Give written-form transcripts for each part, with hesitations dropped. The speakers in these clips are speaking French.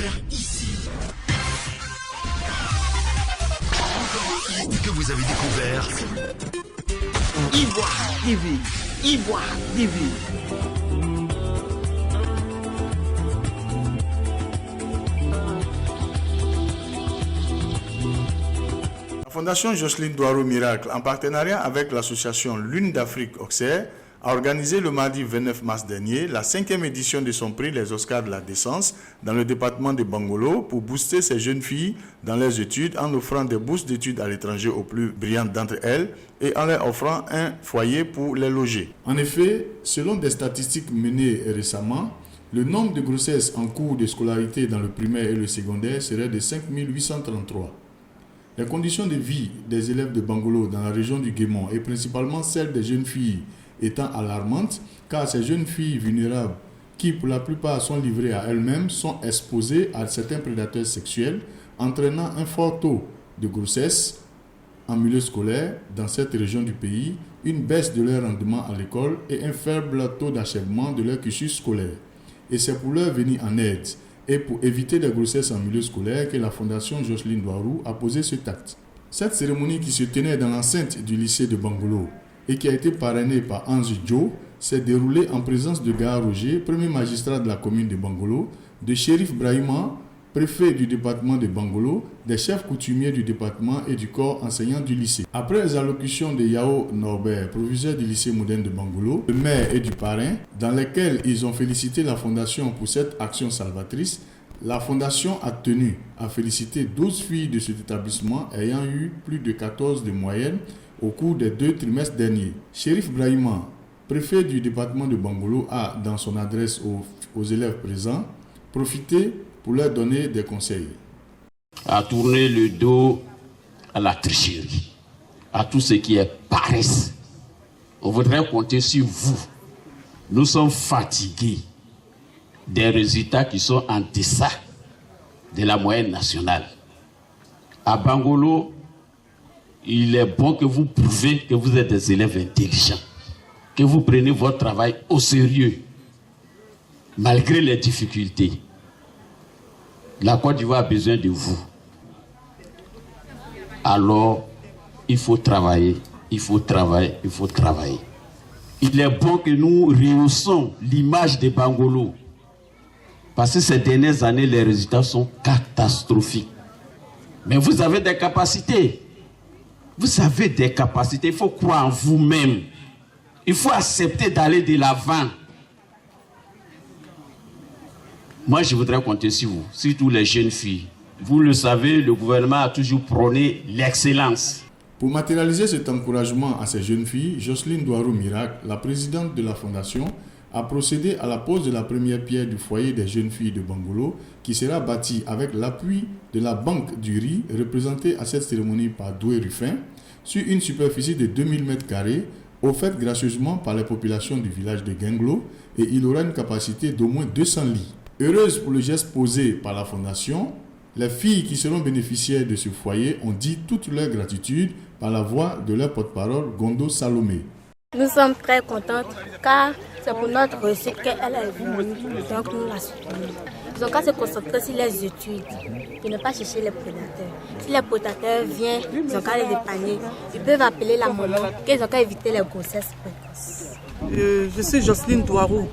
découvert ici. Que vous avez découvert Ivoire TV. Ivoire TV. La Fondation Jocelyne Douarou Miracle, en partenariat avec l'association Lune d'Afrique Auxerre, a organisé le mardi 29 mars dernier la 5e édition de son prix Les Oscars de la Décence dans le département de Bangolo pour booster ces jeunes filles dans leurs études en offrant des bourses d'études à l'étranger aux plus brillantes d'entre elles et en leur offrant un foyer pour les loger. En effet, selon des statistiques menées récemment, le nombre de grossesses en cours de scolarité dans le primaire et le secondaire serait de 5 833. Les conditions de vie des élèves de Bangolo dans la région du Guémon et principalement celles des jeunes filles étant alarmantes, car ces jeunes filles vulnérables, qui pour la plupart sont livrées à elles-mêmes, sont exposées à certains prédateurs sexuels, entraînant un fort taux de grossesse en milieu scolaire dans cette région du pays, une baisse de leur rendement à l'école et un faible taux d'achèvement de leur cursus scolaire. Et c'est pour leur venir en aide et pour éviter des grossesses en milieu scolaire que la Fondation Jocelyne Douarou a posé cet acte. Cette cérémonie qui se tenait dans l'enceinte du lycée de Bangolo et qui a été parrainée par Ange Joe s'est déroulée en présence de Gaha Roger, premier magistrat de la commune de Bangolo, de Shérif Brahima, préfet du département de Bangolo, des chefs coutumiers du département et du corps enseignant du lycée. Après les allocutions de Yao Norbert, proviseur du lycée moderne de Bangolo, le maire et du parrain, dans lesquels ils ont félicité la fondation pour cette action salvatrice, la fondation a tenu à féliciter 12 filles de cet établissement ayant eu plus de 14 de moyenne au cours des 2 trimestres derniers. Shérif Brahima, préfet du département de Bangolo, a, dans son adresse aux élèves présents, profité pour leur donner des conseils. À tourner le dos à la tricherie, à tout ce qui est paresse. On voudrait compter sur vous. Nous sommes fatigués des résultats qui sont en deçà de la moyenne nationale. À Bangolo, il est bon que vous prouvez que vous êtes des élèves intelligents, que vous prenez votre travail au sérieux, malgré les difficultés. La Côte d'Ivoire a besoin de vous. Alors, il faut travailler, il faut travailler, il faut travailler. Il est bon que nous rehaussons l'image de Bangolo. Parce que ces dernières années, les résultats sont catastrophiques. Mais vous avez des capacités. Vous avez des capacités. Il faut croire en vous-même. Il faut accepter d'aller de l'avant. Moi, je voudrais compter sur vous, surtout les jeunes filles. Vous le savez, le gouvernement a toujours prôné l'excellence. Pour matérialiser cet encouragement à ces jeunes filles, Jocelyne Douarou Miracle, la présidente de la Fondation, a procédé à la pose de la première pierre du foyer des jeunes filles de Bangolo, qui sera bâti avec l'appui de la Banque du Riz, représentée à cette cérémonie par Doué Ruffin, sur une superficie de 2000 m², offerte gracieusement par les populations du village de Genglo, et il aura une capacité d'au moins 200 lits. Heureuses pour le geste posé par la Fondation, les filles qui seront bénéficiaires de ce foyer ont dit toute leur gratitude par la voix de leur porte-parole Gondo Salomé. Nous sommes très contentes car c'est pour notre réussite qu'elle est venue, donc nous la soutenons. Ils ont qu'à se concentrer sur les études et ne pas chercher les prédateurs. Si les prédateurs viennent, ils ont qu'à les dépanner. Ils peuvent appeler la maman, qu'ils ont qu'à éviter les grossesses précoces. Je suis Jocelyne Douarou,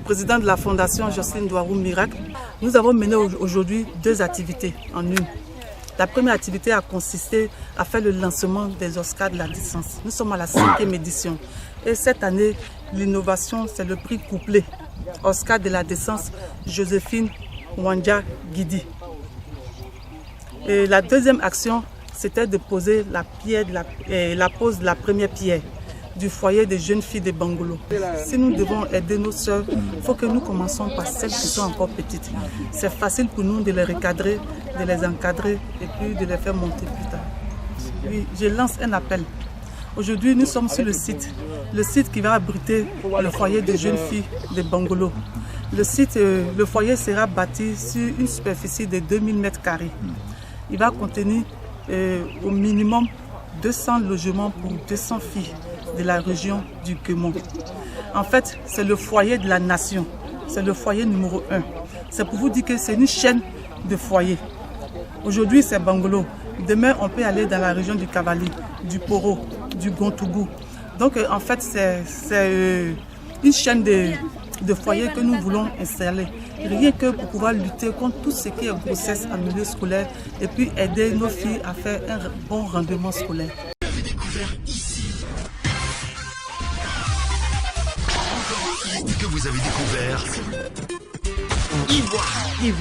présidente de la Fondation Jocelyne Douarou Miracle. Nous avons mené aujourd'hui 2 activités en une. La première activité a consisté à faire le lancement des Oscars de la Décence. Nous sommes à la 5e édition. Et cette année, l'innovation, c'est le prix couplé. Oscar de la Décence, Joséphine Wanja Guidi. Et la deuxième action, c'était de poser la pose de la première pierre du foyer des jeunes filles de Bangolo. Si nous devons aider nos sœurs, il faut que nous commencions par celles qui sont encore petites. C'est facile pour nous de les recadrer, de les encadrer et puis de les faire monter plus tard. Oui, je lance un appel. Aujourd'hui, nous sommes sur le site qui va abriter le foyer des jeunes filles de Bangolo. Le foyer sera bâti sur une superficie de 2000 m². Il va contenir au minimum 200 logements pour 200 filles de la région du Guémon. En fait, c'est le foyer de la nation. c'est le foyer numéro 1. C'est pour vous dire que c'est une chaîne de foyers. Aujourd'hui, c'est Bangolo. Demain, on peut aller dans la région du Cavali, du Poro, du Gontougou. Donc, en fait, c'est une chaîne de foyers que nous voulons installer. Rien que pour pouvoir lutter contre tout ce qui est grossesse en milieu scolaire et puis aider nos filles à faire un bon rendement scolaire. Que vous avez découvert Ivoire TV.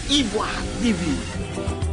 Ivoire TV.